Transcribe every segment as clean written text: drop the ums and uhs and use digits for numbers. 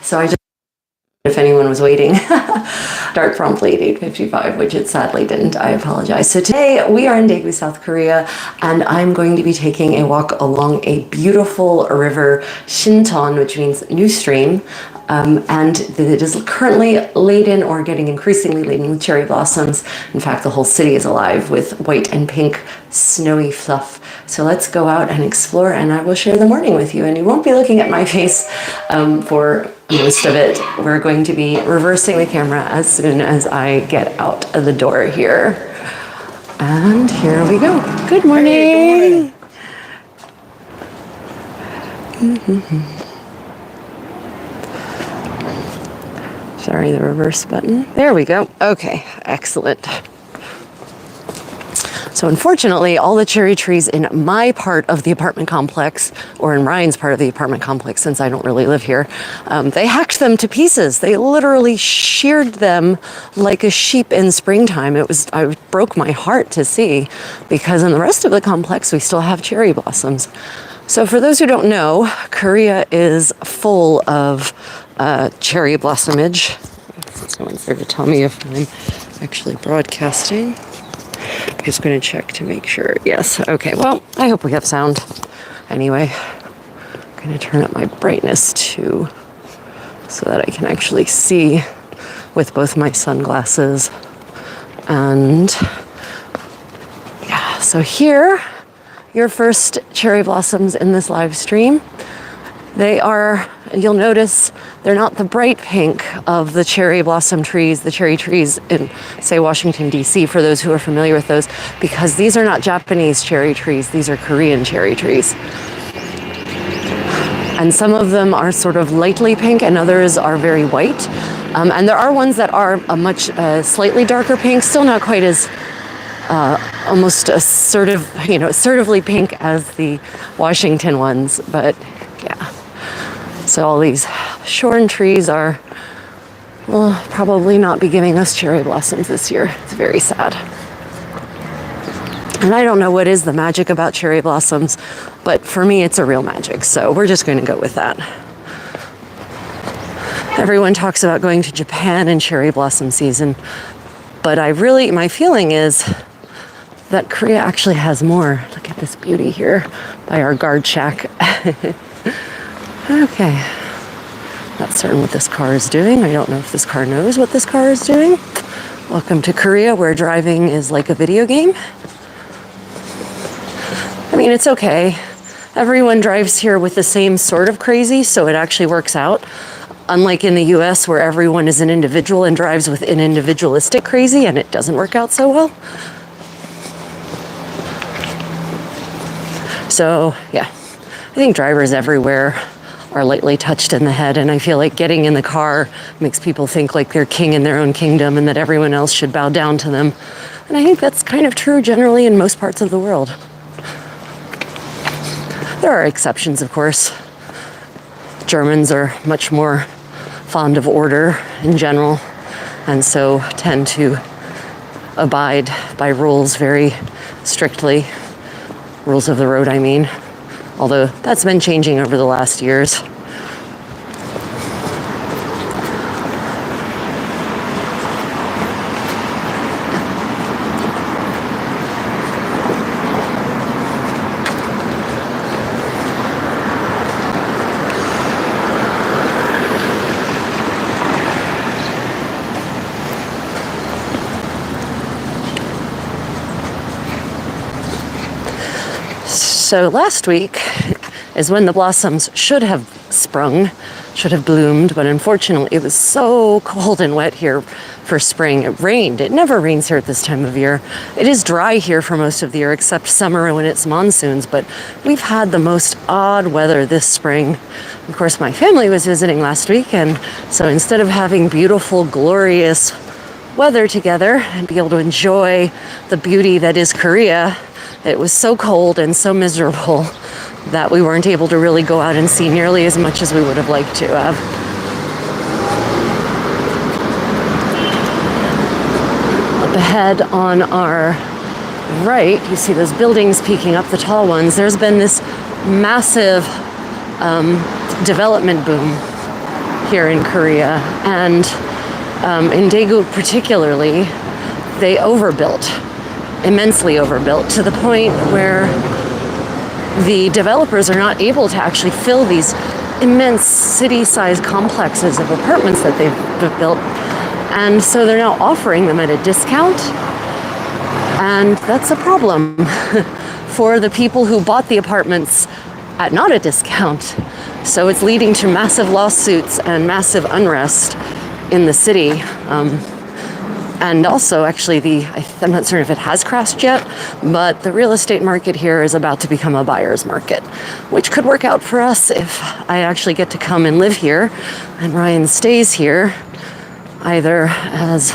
So I just, if anyone was waiting, start promptly at 8:55, which it sadly didn't. I apologize. So today we are in Daegu, South Korea, and I'm going to be taking a walk along a beautiful river, Shincheon, which means new stream. And it is currently laden or getting increasingly laden with cherry blossoms. In fact, the whole city is alive with white and pink snowy fluff. So let's go out and explore, and I will share the morning with you. And you won't be looking at my face for most of it. We're going to be reversing the camera as soon as I get out of the door here. And here we go. Good morning. Hey, good morning. Sorry, the reverse button. There we go. Okay, excellent. So unfortunately, all the cherry trees in my part of the apartment complex, or in Ryan's part of the apartment complex, since I don't really live here, they hacked them to pieces. They literally sheared them like a sheep in springtime. I broke my heart to see, because in the rest of the complex, we still have cherry blossoms. So for those who don't know, Korea is full of cherry blossomage. Someone's there to tell me if I'm actually broadcasting. I'm just going to check to make sure. Yes. Okay. Well, I hope we have sound. Anyway, I'm going to turn up my brightness too, so that I can actually see with both my sunglasses. And yeah, so here, your first cherry blossoms in this live stream. They are, you'll notice, they're not the bright pink of the cherry blossom trees, the cherry trees in, say, Washington, D.C., for those who are familiar with those, because these are not Japanese cherry trees, these are Korean cherry trees. And some of them are sort of lightly pink and others are very white. And there are ones that are a much slightly darker pink, still not quite as almost assertively pink as the Washington ones, but yeah. So all these shorn trees are, will probably not be giving us cherry blossoms this year. It's very sad. And I don't know what is the magic about cherry blossoms, but for me it's a real magic, so we're just going to go with that. Everyone talks about going to Japan in cherry blossom season, but my feeling is that Korea actually has more. Look at this beauty here by our guard shack. Okay, not certain what this car is doing. I don't know if this car knows what this car is doing. Welcome to Korea, where driving is like a video game. I mean, it's okay. Everyone drives here with the same sort of crazy, so it actually works out. Unlike in the US, where everyone is an individual and drives with an individualistic crazy, and it doesn't work out so well. So, yeah, I think drivers everywhere are lightly touched in the head, and I feel like getting in the car makes people think like they're king in their own kingdom and that everyone else should bow down to them. And I think that's kind of true generally in most parts of the world. There are exceptions, of course. Germans are much more fond of order in general, and so tend to abide by rules very strictly. Rules of the road, I mean. Although that's been changing over the last years. So last week is when the blossoms should have sprung, should have bloomed, but unfortunately it was so cold and wet here for spring. It rained. It never rains here at this time of year. It is dry here for most of the year, except summer when it's monsoons, but we've had the most odd weather this spring. Of course, my family was visiting last week, and so instead of having beautiful, glorious weather together and be able to enjoy the beauty that is Korea, it was so cold and so miserable that we weren't able to really go out and see nearly as much as we would have liked to have. Up ahead on our right, you see those buildings peeking up, the tall ones. There's been this massive development boom here in Korea. And in Daegu particularly, they overbuilt, immensely overbuilt, to the point where the developers are not able to actually fill these immense city-sized complexes of apartments that they've built. And so they're now offering them at a discount. And that's a problem for the people who bought the apartments at not a discount. So it's leading to massive lawsuits and massive unrest in the city. And also, actually, I'm not certain if it has crashed yet, but the real estate market here is about to become a buyer's market, which could work out for us if I actually get to come and live here and Ryan stays here, either as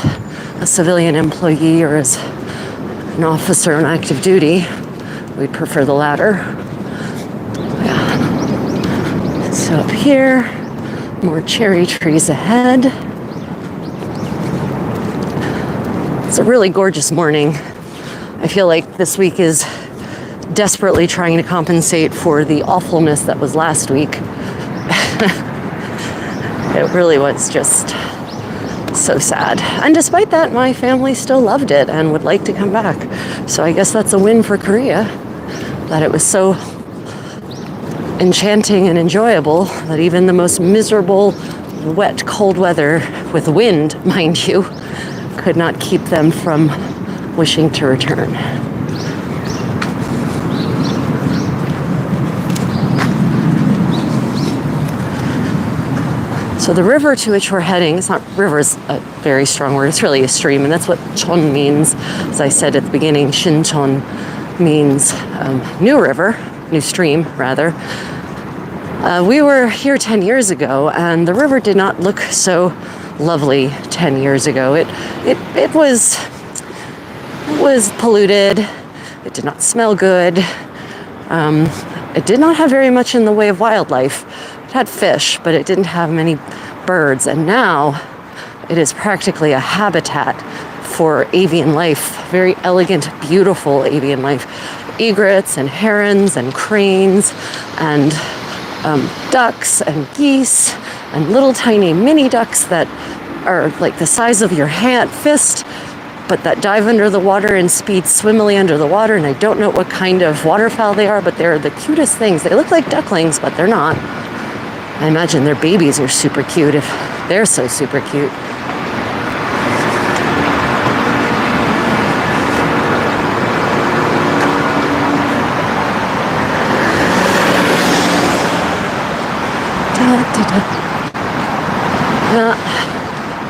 a civilian employee or as an officer on active duty. We'd prefer the latter. Yeah. So up here, more cherry trees ahead. It's a really gorgeous morning. I feel like this week is desperately trying to compensate for the awfulness that was last week. It really was just so sad. And despite that, my family still loved it and would like to come back. So I guess that's a win for Korea, that it was so enchanting and enjoyable that even the most miserable, wet, cold weather with wind, mind you, could not keep them from wishing to return. So the river to which we're heading, it's not, river is a very strong word, it's really a stream, and that's what chon means. As I said at the beginning, Shinchon means new river, new stream, rather. We were here 10 years ago, and the river did not look so lovely 10 years ago. It was polluted. It did not smell good. It did not have very much in the way of wildlife. It had fish, but it didn't have many birds. And now it is practically a habitat for avian life, very elegant, beautiful avian life. Egrets and herons and cranes and ducks and geese and little tiny mini ducks that are like the size of your fist, but that dive under the water and speed swimmily under the water. And I don't know what kind of waterfowl they are, but they're the cutest things. They look like ducklings, but they're not. I imagine their babies are super cute if they're so super cute.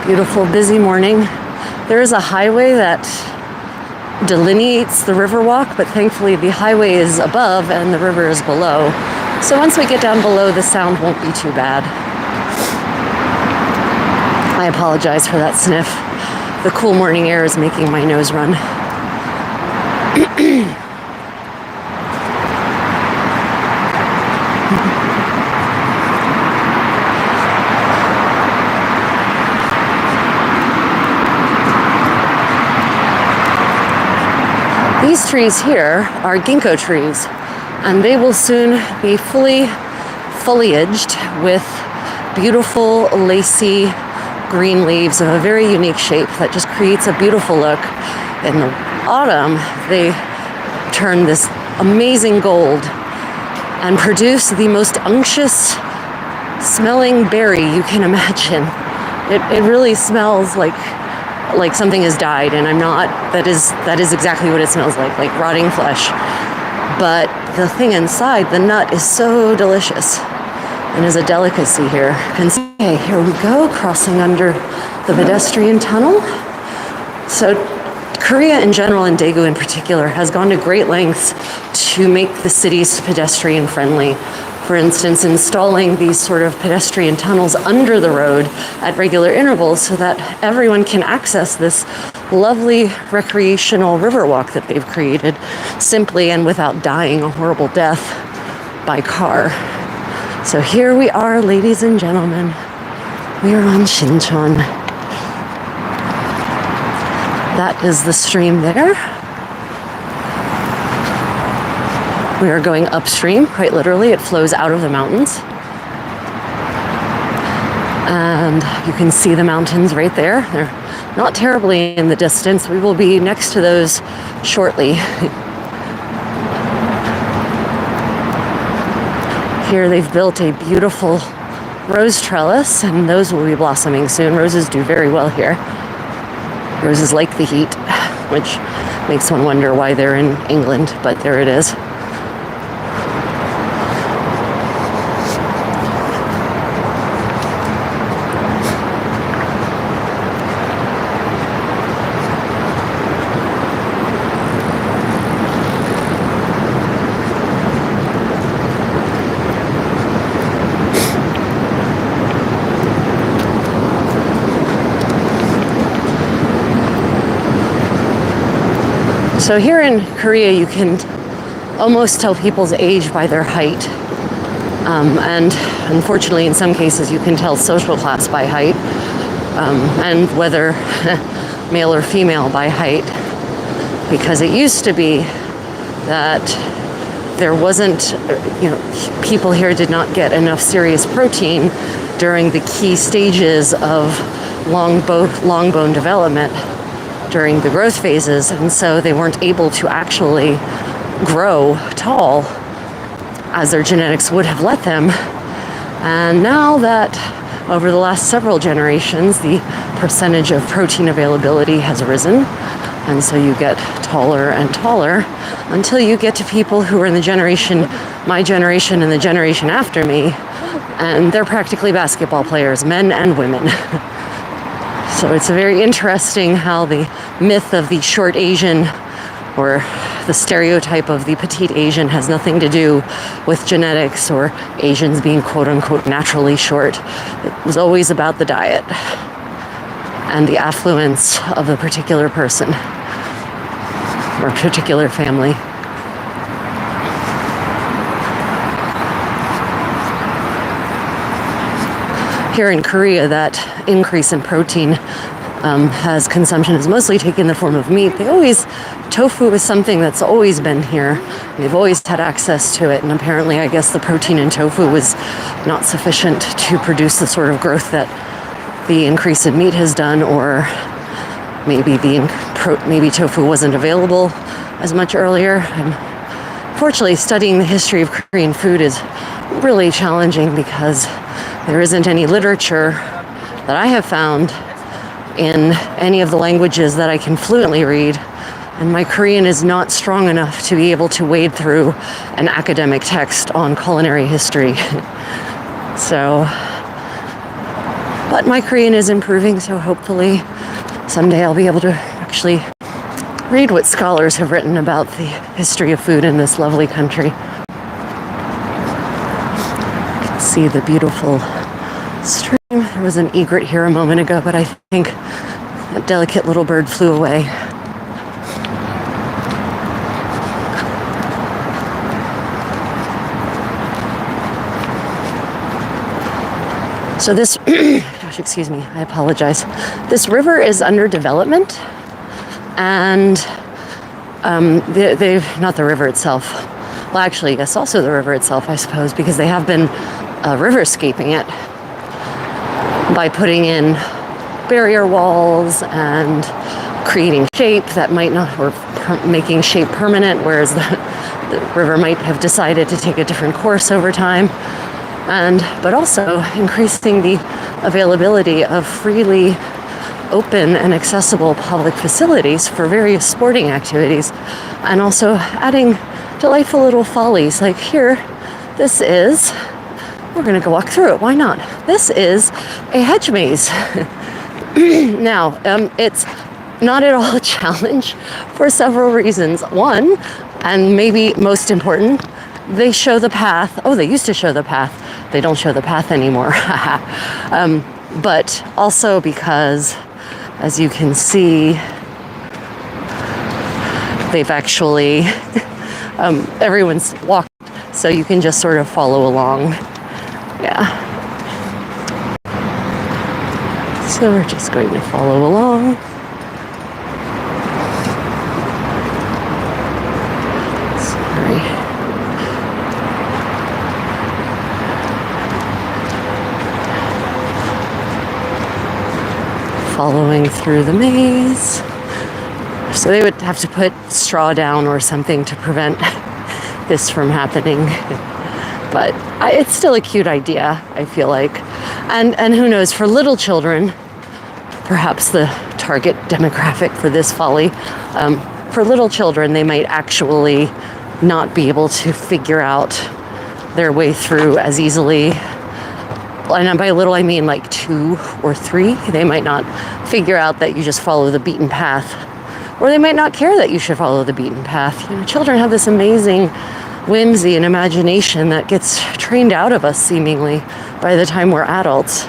Beautiful, busy morning. There is a highway that delineates the river walk, but thankfully the highway is above and the river is below. So once we get down below, the sound won't be too bad. I apologize for that sniff. The cool morning air is making my nose run. These trees here are ginkgo trees, and they will soon be fully foliaged with beautiful, lacy green leaves of a very unique shape that just creates a beautiful look. In the autumn, they turn this amazing gold and produce the most unctuous smelling berry you can imagine. It really smells like something has died, and I'm not, that is exactly what it smells like rotting flesh. But the thing inside, the nut, is so delicious and is a delicacy here. Okay, here we go, crossing under the pedestrian tunnel. So Korea in general, and Daegu in particular, has gone to great lengths to make the cities pedestrian friendly. For instance, installing these sort of pedestrian tunnels under the road at regular intervals so that everyone can access this lovely recreational river walk that they've created simply and without dying a horrible death by car. So here we are, ladies and gentlemen. We are on Shinchon. That is the stream there. We are going upstream, quite literally. It flows out of the mountains. And you can see the mountains right there. They're not terribly in the distance. We will be next to those shortly. Here they've built a beautiful rose trellis, and those will be blossoming soon. Roses do very well here. Roses like the heat, which makes one wonder why they're in England, but there it is. So here in Korea, you can almost tell people's age by their height. And unfortunately, in some cases, you can tell social class by height, and whether male or female by height. Because it used to be that there wasn't, people here did not get enough serious protein during the key stages of long bone development during the growth phases, and so they weren't able to actually grow tall as their genetics would have let them. And now that over the last several generations, the percentage of protein availability has risen, and so you get taller and taller until you get to people who are in the generation, my generation and the generation after me, and they're practically basketball players, men and women. So it's very interesting how the myth of the short Asian, or the stereotype of the petite Asian, has nothing to do with genetics or Asians being quote unquote naturally short. It was always about the diet and the affluence of a particular person or a particular family. Here in Korea, that increase in protein consumption has mostly taken the form of meat. Tofu is something that's always been here. They've always had access to it, and apparently I guess the protein in tofu was not sufficient to produce the sort of growth that the increase in meat has done, or maybe maybe tofu wasn't available as much earlier. And fortunately, studying the history of Korean food is really challenging because there isn't any literature that I have found in any of the languages that I can fluently read, and my Korean is not strong enough to be able to wade through an academic text on culinary history. But my Korean is improving, so hopefully someday I'll be able to actually read what scholars have written about the history of food in this lovely country. See the beautiful stream. There was an egret here a moment ago, but I think that delicate little bird flew away. So this, gosh, excuse me, I apologize. This river is under development, and they've, not the river itself, well actually, yes, also the river itself, I suppose, because they have been riverscaping it by putting in barrier walls and creating shape that might not, or making shape permanent, whereas the river might have decided to take a different course over time. But also increasing the availability of freely open and accessible public facilities for various sporting activities, and also adding delightful little follies. Like here, we're going to go walk through it. Why not? This is a hedge maze. Now, it's not at all a challenge for several reasons. One, and maybe most important, they show the path. Oh, they used to show the path. They don't show the path anymore. But also because, as you can see, they've actually, everyone's walked, so you can just sort of follow along. Yeah. So we're just going to follow along. Sorry. following through the maze. So they would have to put straw down or something to prevent this from happening. But it's still a cute idea, I feel like. And who knows, for little children, perhaps the target demographic for this folly, for little children, they might actually not be able to figure out their way through as easily. And by little, I mean like 2 or 3. They might not figure out that you just follow the beaten path, or they might not care that you should follow the beaten path. You know, children have this amazing whimsy and imagination that gets trained out of us seemingly by the time we're adults.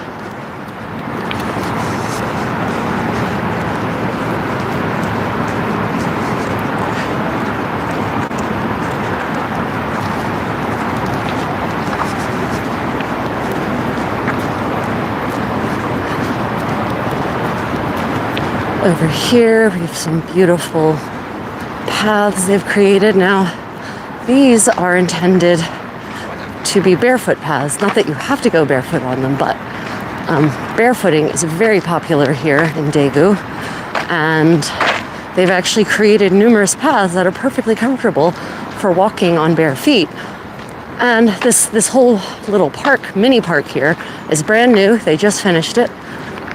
Over here, we have some beautiful paths they've created. Now, these are intended to be barefoot paths. Not that you have to go barefoot on them, but barefooting is very popular here in Daegu. And they've actually created numerous paths that are perfectly comfortable for walking on bare feet. And this whole little park, mini park here, is brand new. They just finished it.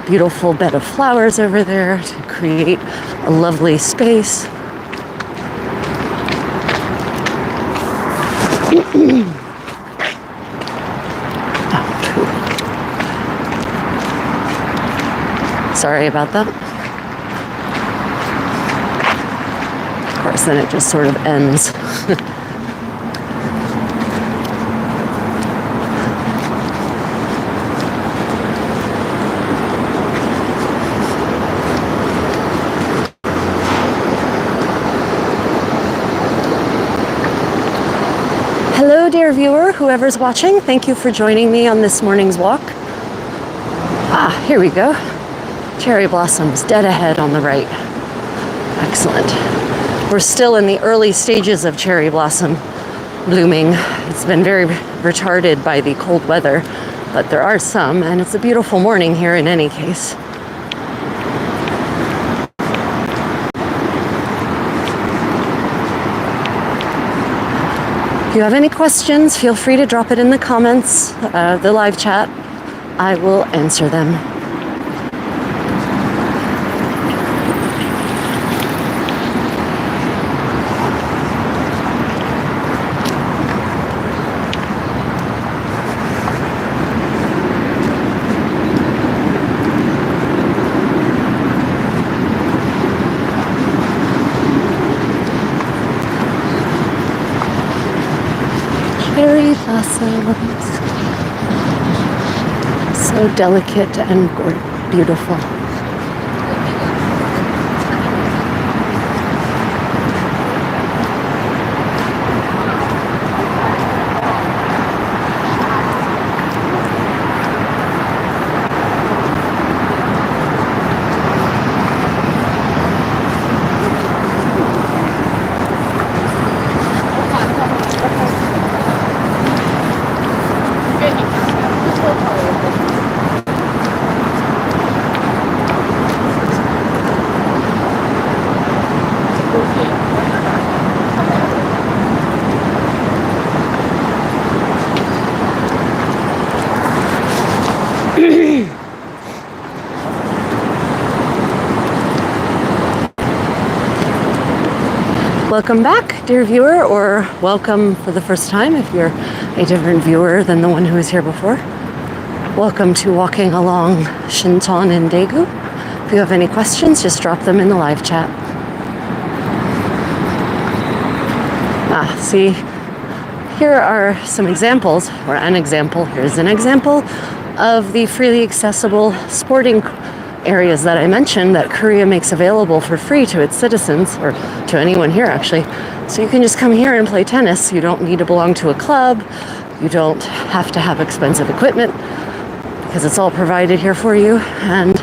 Beautiful bed of flowers over there to create a lovely space. Sorry about that. Of course, then it just sort of ends. Hello, dear viewer, whoever's watching. Thank you for joining me on this morning's walk. Here we go. Cherry blossoms dead ahead on the right. Excellent. We're still in the early stages of cherry blossom blooming. It's been very retarded by the cold weather, but there are some, and it's a beautiful morning here in any case. If you have any questions, feel free to drop it in the comments, the live chat. I will answer them. Cherry blossoms, so delicate and beautiful. Welcome back, dear viewer, or welcome for the first time if you're a different viewer than the one who was here before. Welcome to Walking Along Shincheon in Daegu. If you have any questions, just drop them in the live chat. See, here are some examples, or an example. Here's an example of the freely accessible sporting areas that I mentioned that Korea makes available for free to its citizens, or to anyone here actually. So you can just come here and play tennis. You don't need to belong to a club. You don't have to have expensive equipment because it's all provided here for you. And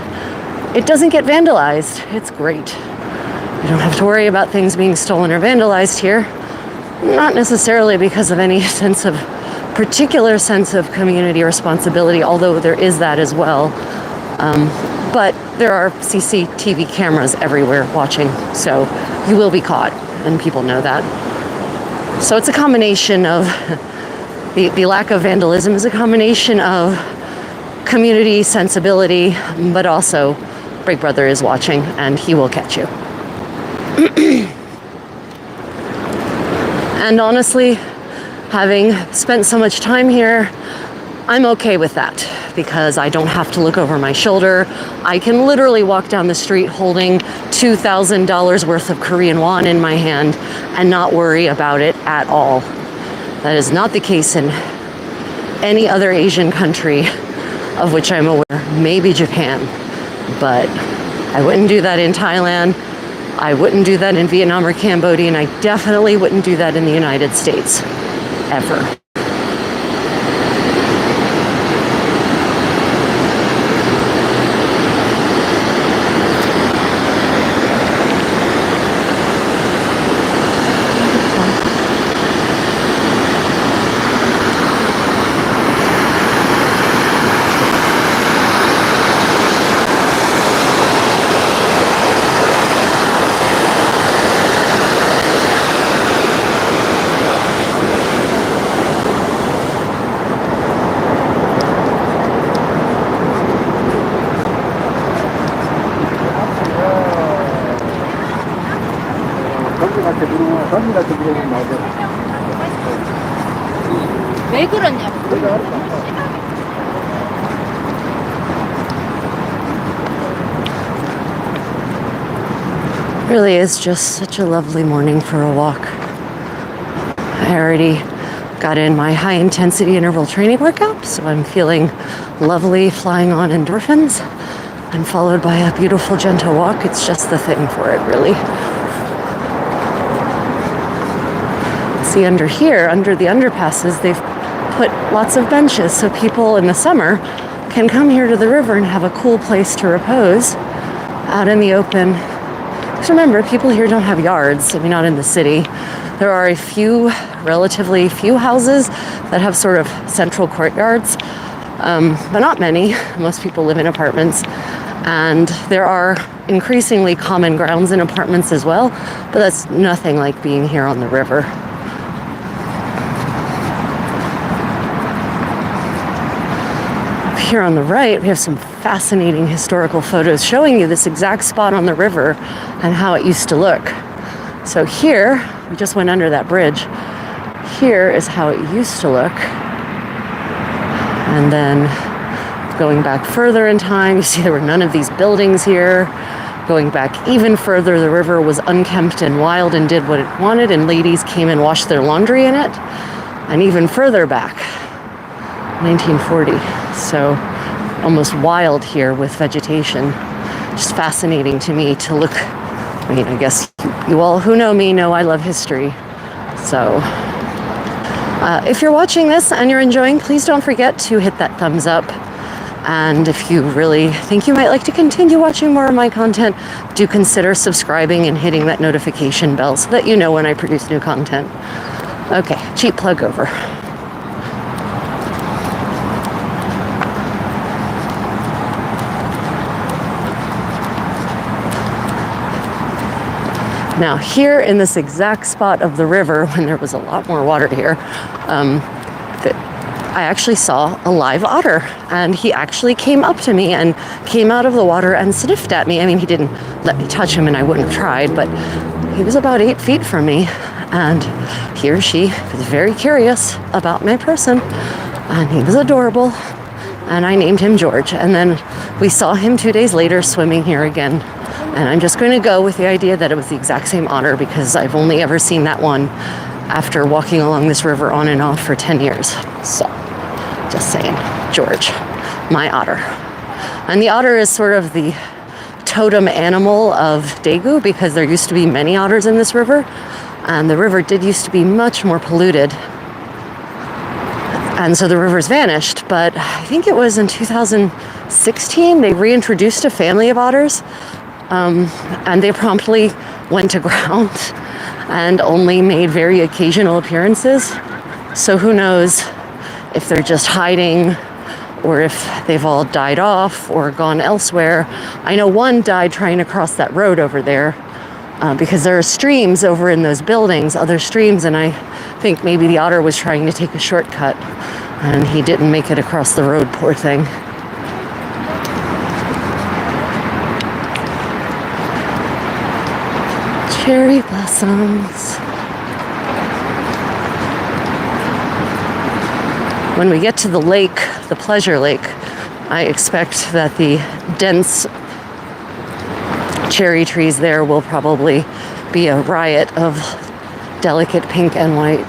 it doesn't get vandalized. It's great. You don't have to worry about things being stolen or vandalized here. Not necessarily because of any particular sense of community responsibility, although there is that as well. But there are CCTV cameras everywhere watching, so you will be caught, and people know that. So it's a combination of the lack of vandalism is a combination of community sensibility, but also Big Brother is watching and he will catch you. And honestly, having spent so much time here, I'm okay with that because I don't have to look over my shoulder. I can literally walk down the street holding $2,000 worth of Korean won in my hand and not worry about it at all. That is not the case in any other Asian country of which I'm aware, maybe Japan, but I wouldn't do that in Thailand. I wouldn't do that in Vietnam or Cambodia, and I definitely wouldn't do that in the United States, ever. 왜 그러냐고. Really is just such a lovely morning for a walk. I already got in my high intensity interval training workout, so I'm feeling lovely, flying on endorphins, and followed by a beautiful gentle walk. It's just the thing for it, really. See, under here, under the underpasses, they've put lots of benches so people in the summer can come here to the river and have a cool place to repose out in the open. Because remember, people here don't have yards. I mean, not in the city. There are a few, relatively few houses that have sort of central courtyards, but not many. Most people live in apartments. And there are increasingly common grounds in apartments as well, but that's nothing like being here on the river. Here on the right, we have some fascinating historical photos showing you this exact spot on the river and how it used to look. So here, we just went under that bridge. Here is how it used to look. And then going back further in time, you see there were none of these buildings here. Going back even further, the river was unkempt and wild and did what it wanted, and ladies came and washed their laundry in it. And even further back, 1940. So almost wild here with vegetation. Just fascinating to me to look. I mean, I guess you all who know me know I love history. So if you're watching this and you're enjoying, please don't forget to hit that thumbs up. And if you really think you might like to continue watching more of my content, do consider subscribing and hitting that notification bell so that you know when I produce new content. Okay, cheap plug over. Now here in this exact spot of the river, when there was a lot more water here, I actually saw a live otter, and he actually came up to me and came out of the water and sniffed at me. I mean, he didn't let me touch him and I wouldn't have tried, but he was about 8 feet from me, and he or she was very curious about my person, and he was adorable, and I named him George. And then we saw him 2 days later swimming here again. And I'm just going to go with the idea that it was the exact same otter because I've only ever seen that one after walking along this river on and off for 10 years. So, just saying, George, my otter. And the otter is sort of the totem animal of Daegu because there used to be many otters in this river. And the river did used to be much more polluted. And so the rivers vanished. But I think it was in 2016 they reintroduced a family of otters. And they promptly went aground and only made very occasional appearances. So who knows if they're just hiding or if they've all died off or gone elsewhere. I know one died trying to cross that road over there because there are streams over in those buildings, other streams, and I think maybe the otter was trying to take a shortcut and he didn't make it across the road, poor thing. Cherry blossoms. When we get to the lake, the pleasure lake, I expect that the dense cherry trees there will probably be a riot of delicate pink and white.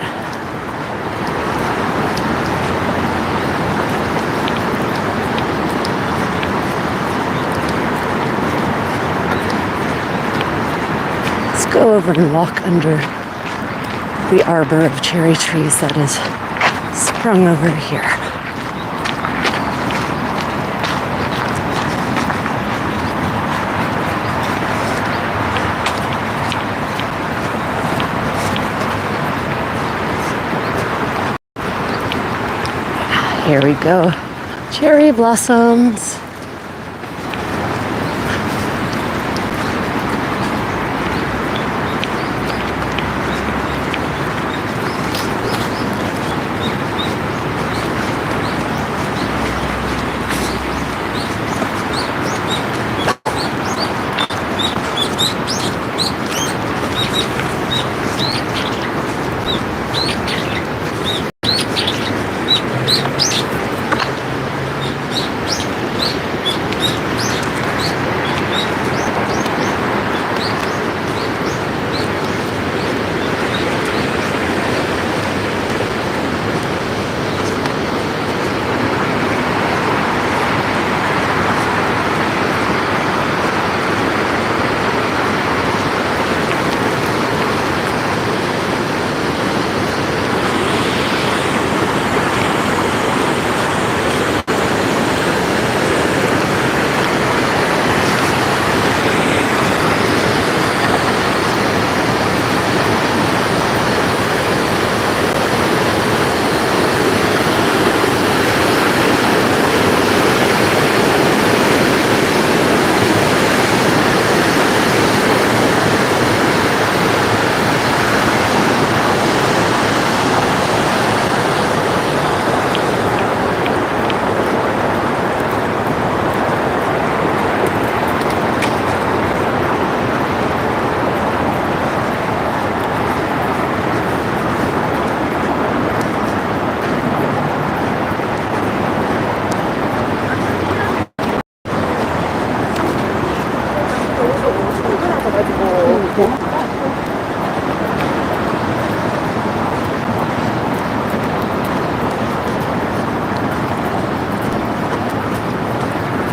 Let's go over and walk under the arbor of cherry trees that is sprung over here. Here we go. Cherry blossoms.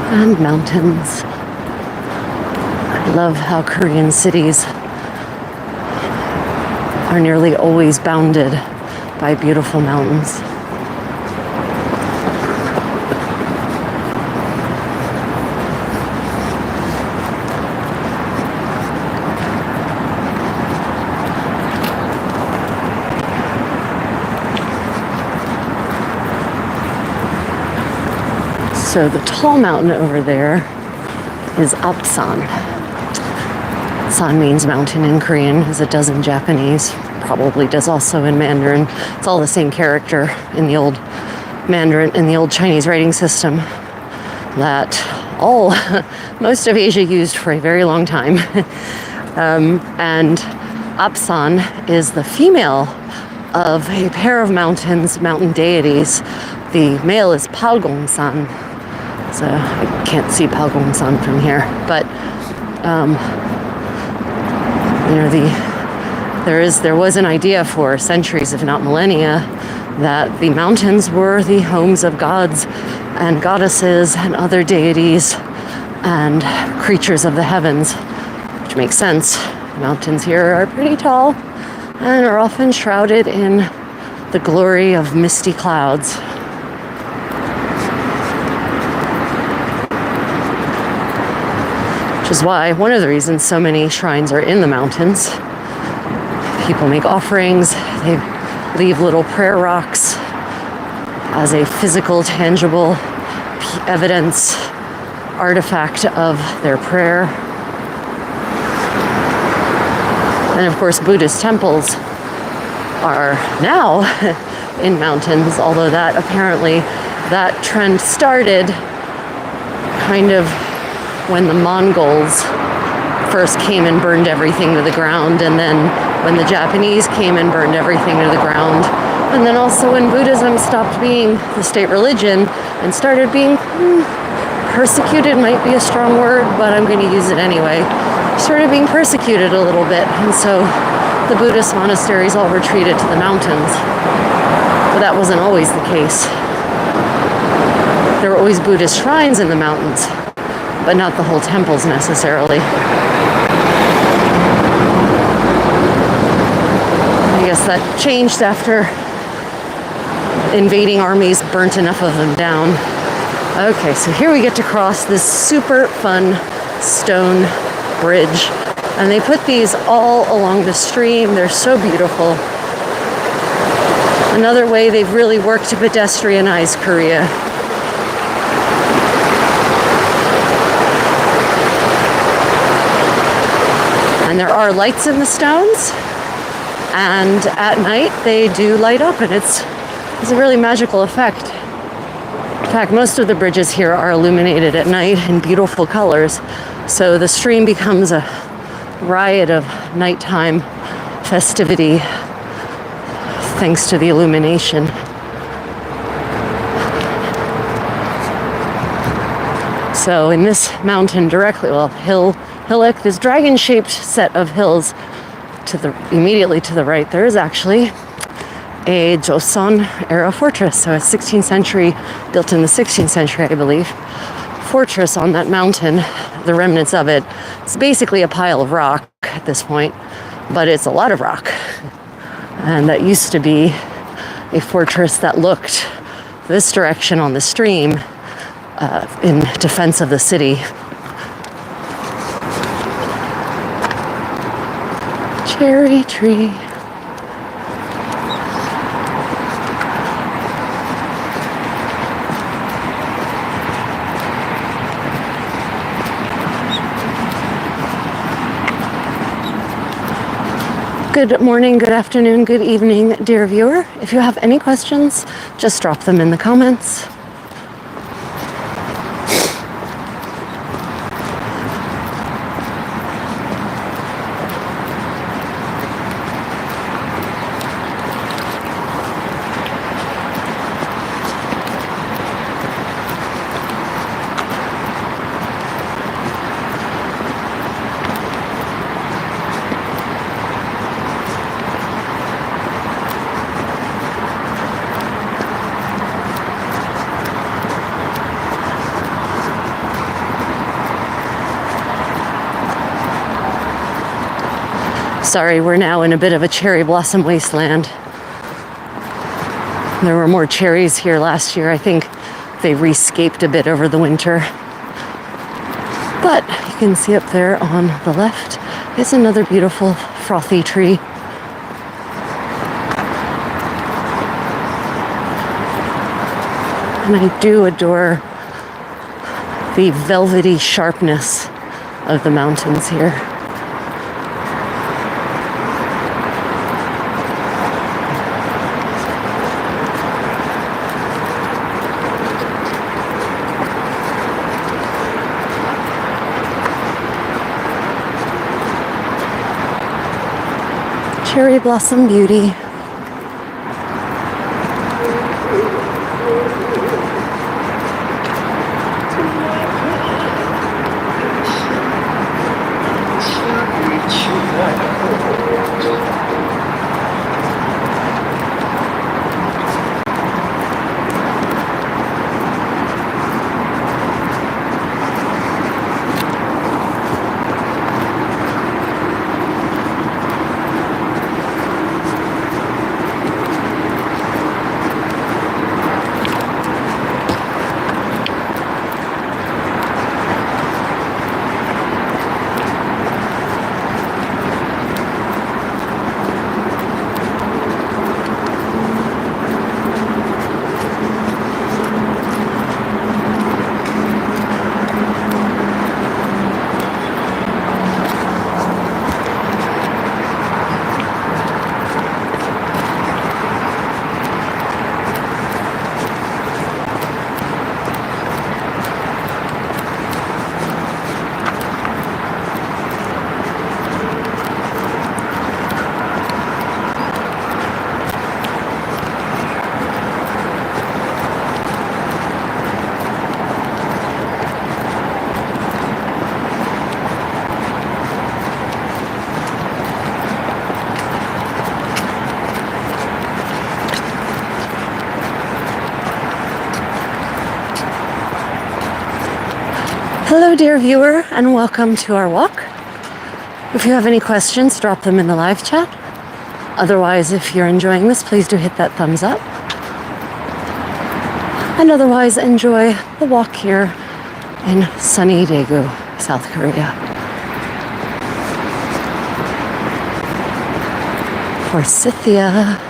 And mountains. I love how Korean cities are nearly always bounded by beautiful mountains. So the tall mountain over there is Apsan. San means mountain in Korean, as it does in Japanese, probably does also in Mandarin. It's all the same character in the old Mandarin, in the old Chinese writing system that most of Asia used for a very long time. And Apsan is the female of a pair of mountain deities. The male is Palgongsan. So I can't see Palgongsan from here, but there was an idea for centuries, if not millennia, that the mountains were the homes of gods and goddesses and other deities and creatures of the heavens, which makes sense. Mountains here are pretty tall and are often shrouded in the glory of misty clouds. Which is why, one of the reasons so many shrines are in the mountains. People make offerings, they leave little prayer rocks as a physical, tangible evidence, artifact of their prayer. And of course, Buddhist temples are now in mountains, although that trend started kind of when the Mongols first came and burned everything to the ground, and then when the Japanese came and burned everything to the ground, and then also when Buddhism stopped being the state religion and started being persecuted, might be a strong word, but I'm going to use it anyway, started being persecuted a little bit, and so the Buddhist monasteries all retreated to the mountains. But that wasn't always the case. There were always Buddhist shrines in the mountains, but not the whole temples necessarily. I guess that changed after invading armies burnt enough of them down. Okay, so here we get to cross this super fun stone bridge. And they put these all along the stream. They're so beautiful. Another way they've really worked to pedestrianize Korea. And there are lights in the stones. And at night they do light up, and it's a really magical effect. In fact, most of the bridges here are illuminated at night in beautiful colors. So the stream becomes a riot of nighttime festivity thanks to the illumination. So in this mountain directly, hillock, this dragon-shaped set of hills immediately to the right, there is actually a Joseon era fortress, so a 16th century, built in the 16th century, I believe, fortress on that mountain. The remnants of it. It's basically a pile of rock at this point, but it's a lot of rock. And that used to be a fortress that looked this direction on the stream in defense of the city. Cherry tree. Good morning, good afternoon, good evening, dear viewer. If you have any questions, just drop them in the comments. Sorry, we're now in a bit of a cherry blossom wasteland. There were more cherries here last year. I think they rescaped a bit over the winter. But you can see up there on the left is another beautiful frothy tree. And I do adore the velvety sharpness of the mountains here. Cherry blossom beauty. Hello, dear viewer, and welcome to our walk. If you have any questions, drop them in the live chat. Otherwise, if you're enjoying this, please do hit that thumbs up. And otherwise, enjoy the walk here in sunny Daegu, South Korea. Forsythia.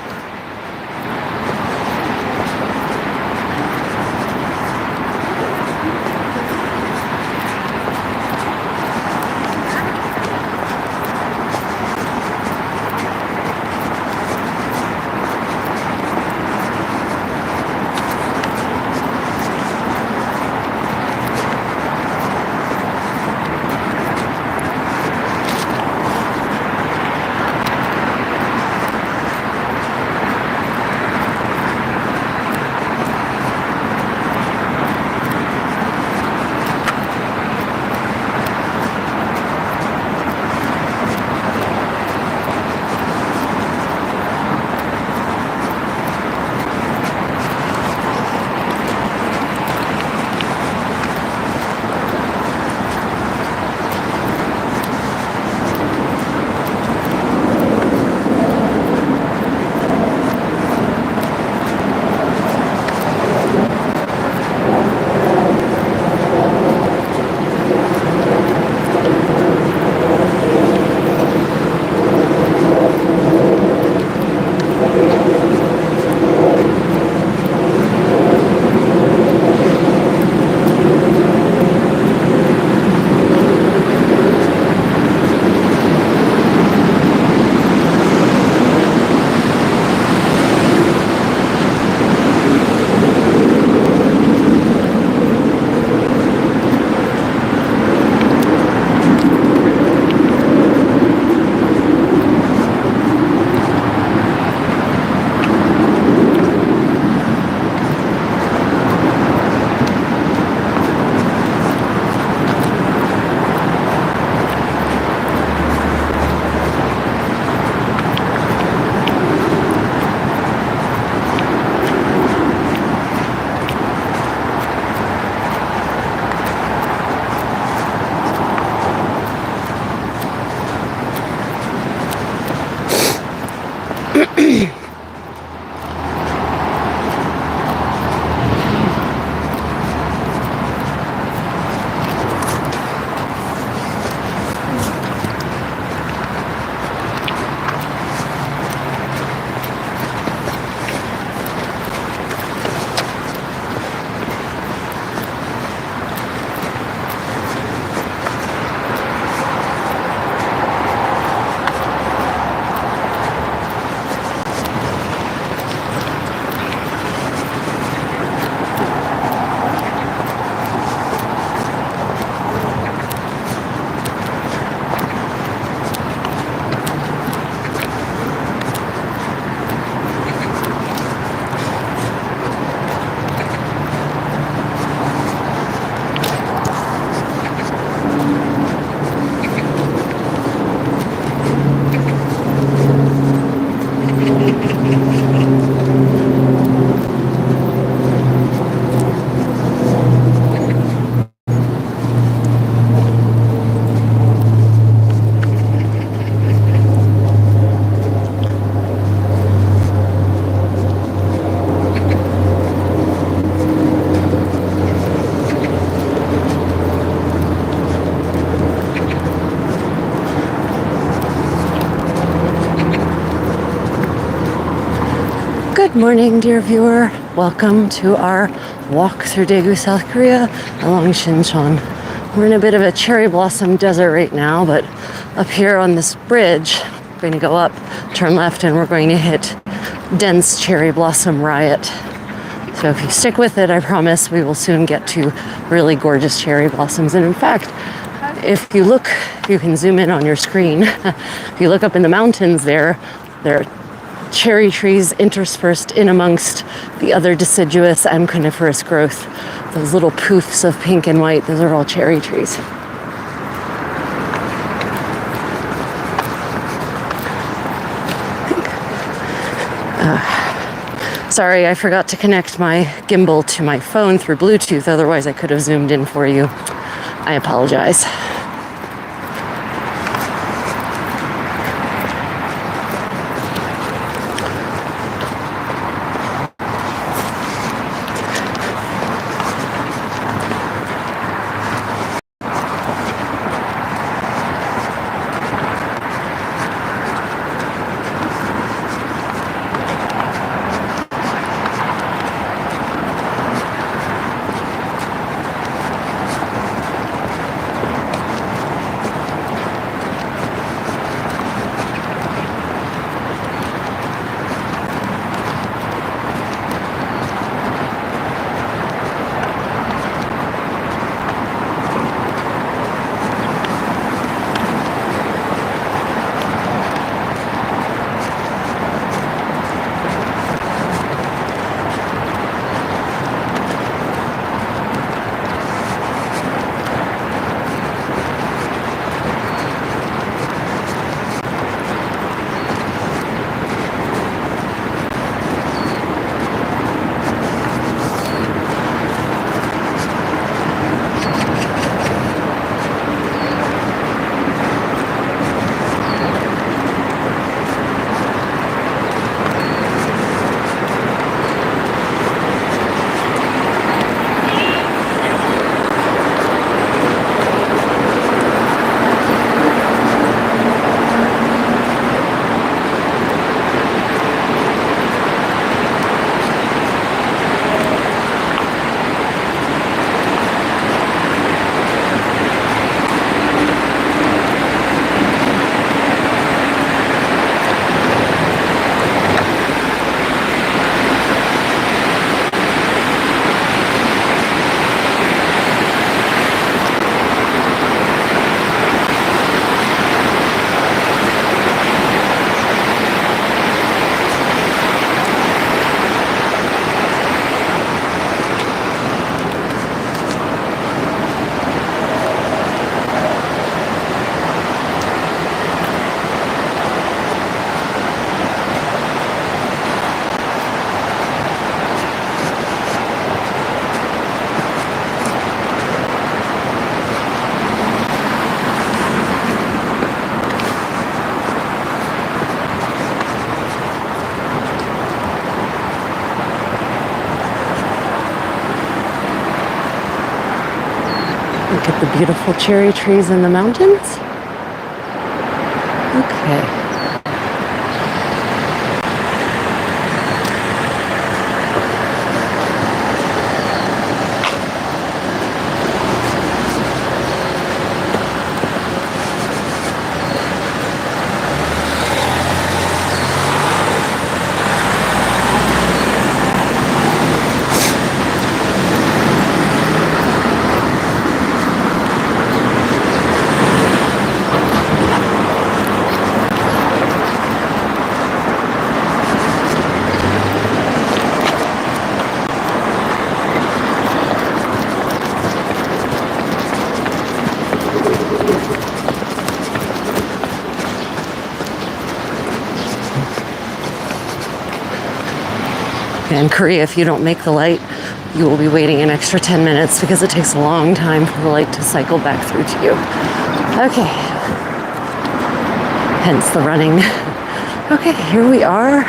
Good morning, dear viewer. Welcome to our walk through Daegu, South Korea along Shincheon. We're in a bit of a cherry blossom desert right now, but up here on this bridge, we're going to go up, turn left, and we're going to hit dense cherry blossom riot. So if you stick with it, I promise we will soon get to really gorgeous cherry blossoms. And in fact, if you look, you can zoom in on your screen. If you look up in the mountains there are cherry trees interspersed in amongst the other deciduous and coniferous growth. Those little poofs of pink and white, those are all cherry trees. Sorry, I forgot to connect my gimbal to my phone through Bluetooth, otherwise I could have zoomed in for you. I apologize. Look at the beautiful cherry trees in the mountains. Okay. In Korea, if you don't make the light, you will be waiting an extra 10 minutes because it takes a long time for the light to cycle back through to you. Okay. Hence the running. Okay, here we are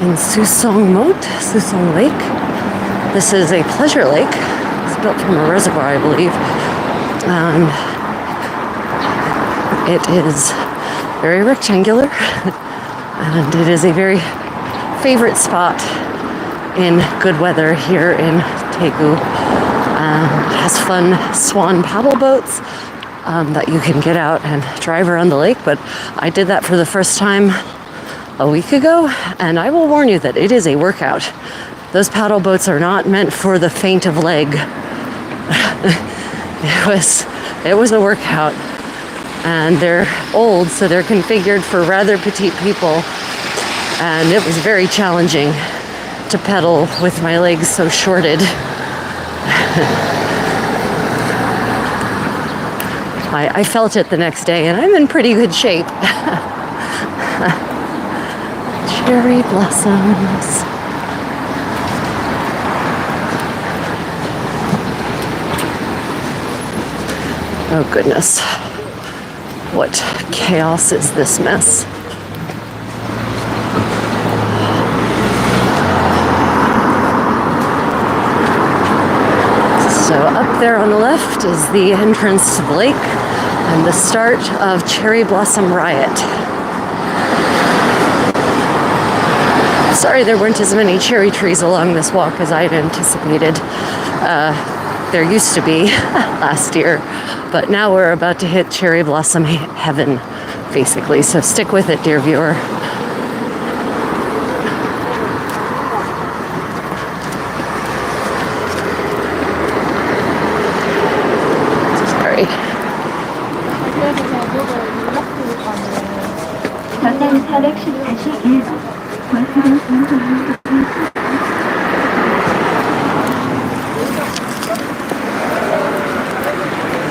in Susong Lake. This is a pleasure lake. It's built from a reservoir, I believe. It is very rectangular, and it is a very favorite spot in good weather here in Daegu. It has fun swan paddle boats that you can get out and drive around the lake, but I did that for the first time a week ago, and I will warn you that it is a workout. Those paddle boats are not meant for the faint of leg. It was a workout, and they're old, so they're configured for rather petite people, and it was very challenging to pedal with my legs so shorted. I felt it the next day, and I'm in pretty good shape. Cherry blossoms. Oh goodness. What chaos is this mess? So up there on the left is the entrance to the lake and the start of Cherry Blossom Riot. Sorry there weren't as many cherry trees along this walk as I had anticipated. There used to be last year, but now we're about to hit cherry blossom heaven, basically. So stick with it, dear viewer. Sorry.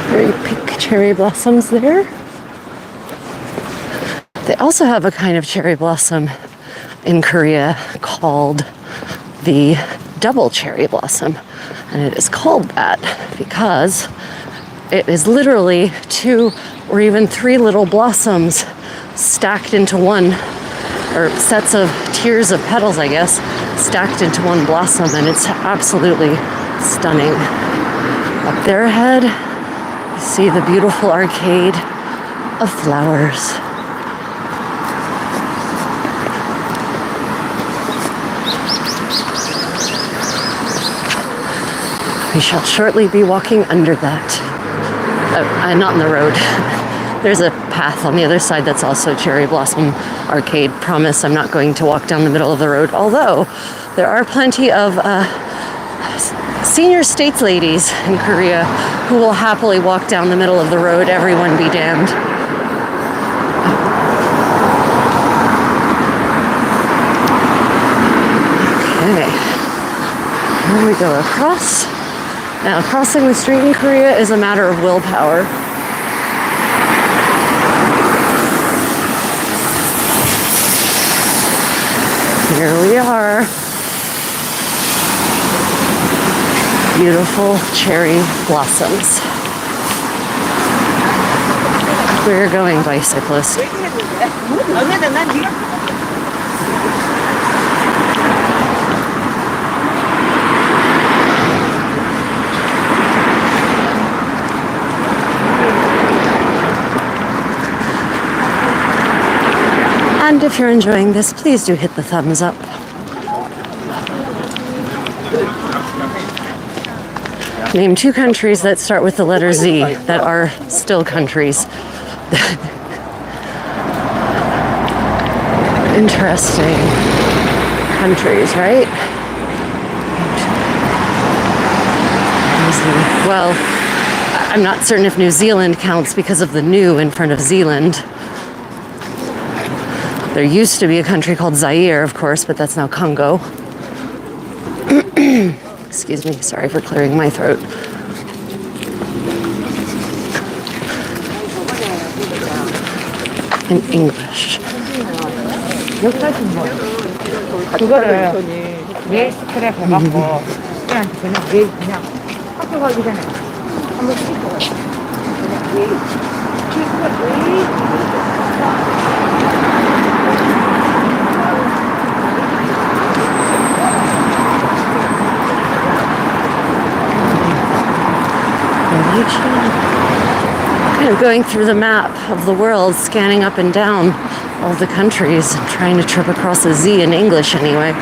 Very pink cherry blossoms there. They also have a kind of cherry blossom in Korea called the double cherry blossom. And it is called that because it is literally 2 or even 3 little blossoms stacked into one, or sets of tiers of petals, I guess, stacked into one blossom, and it's absolutely stunning. Up there ahead, you see the beautiful arcade of flowers. We shall shortly be walking under that. Not in the road. There's a path on the other side that's also Cherry Blossom Arcade. Promise I'm not going to walk down the middle of the road, although there are plenty of senior states ladies in Korea who will happily walk down the middle of the road, everyone be damned. Okay, here we go across. Now, crossing the street in Korea is a matter of willpower. Here we are. Beautiful cherry blossoms. Where you're going, bicyclist? And if you're enjoying this, please do hit the thumbs up. Name 2 countries that start with the letter Z that are still countries. Interesting countries, right? Well, I'm not certain if New Zealand counts because of the new in front of Zealand. There used to be a country called Zaire, of course, but that's now Congo. Excuse me, sorry for clearing my throat. In English. 그거를 매일 스크랩 해갖고 애한테 그냥 매일 그냥 학교 가기 전에 한번 씻고 가요. 그냥 매일 Kind of going through the map of the world, scanning up and down all the countries and trying to trip across a Z in English anyway.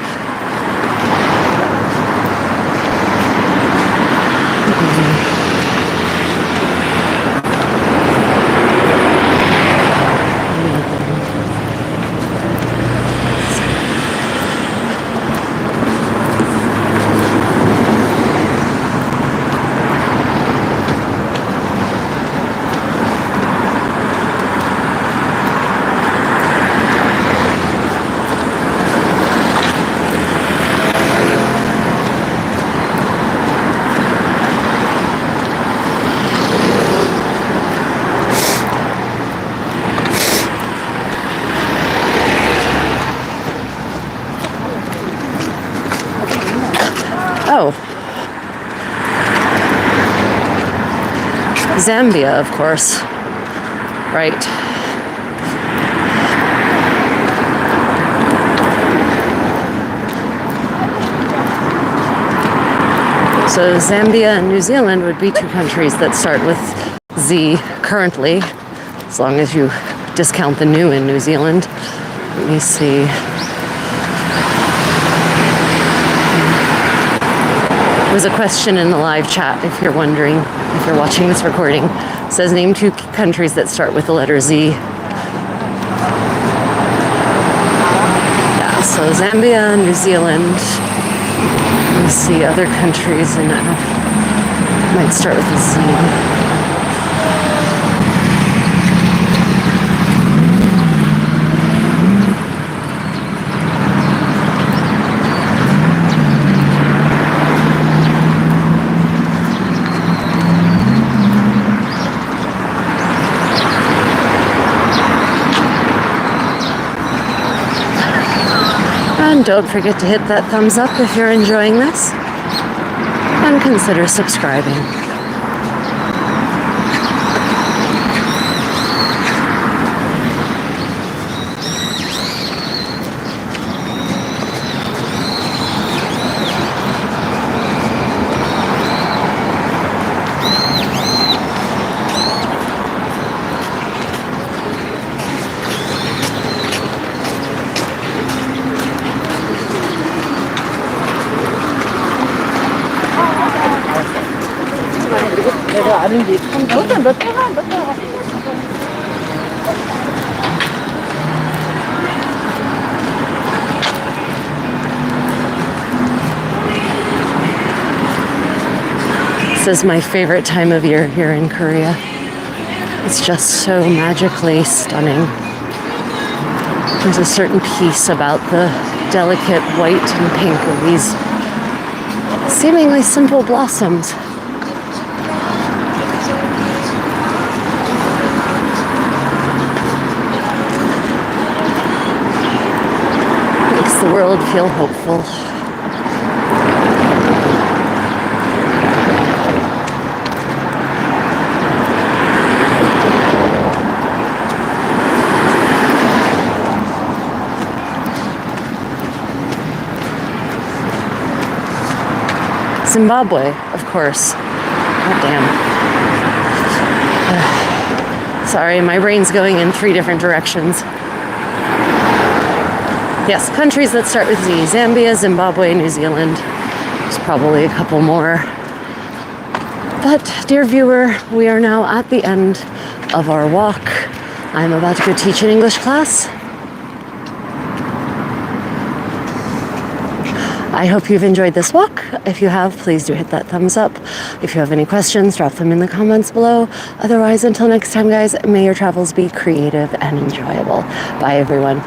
Zambia, of course. Right. So Zambia and New Zealand would be two countries that start with Z currently, as long as you discount the new in New Zealand. Let me see. There was a question in the live chat, if you're wondering, if you're watching this recording. It says name two countries that start with the letter Z. Yeah, so Zambia, New Zealand. Let me see other countries in might start with a Z. And don't forget to hit that thumbs up if you're enjoying this. And consider subscribing. 내가 아는지 몇 대가 This is my favorite time of year here in Korea. It's just so magically stunning. There's a certain peace about the delicate white and pink of these seemingly simple blossoms. Makes the world feel hopeful. Zimbabwe, of course. God damn. Sorry, my brain's going in 3 different directions. Yes, countries that start with Z. Zambia, Zimbabwe, New Zealand. There's probably a couple more. But, dear viewer, we are now at the end of our walk. I'm about to go teach an English class. I hope you've enjoyed this walk. If you have, please do hit that thumbs up. If you have any questions, drop them in the comments below. Otherwise, until next time, guys, may your travels be creative and enjoyable. Bye, everyone.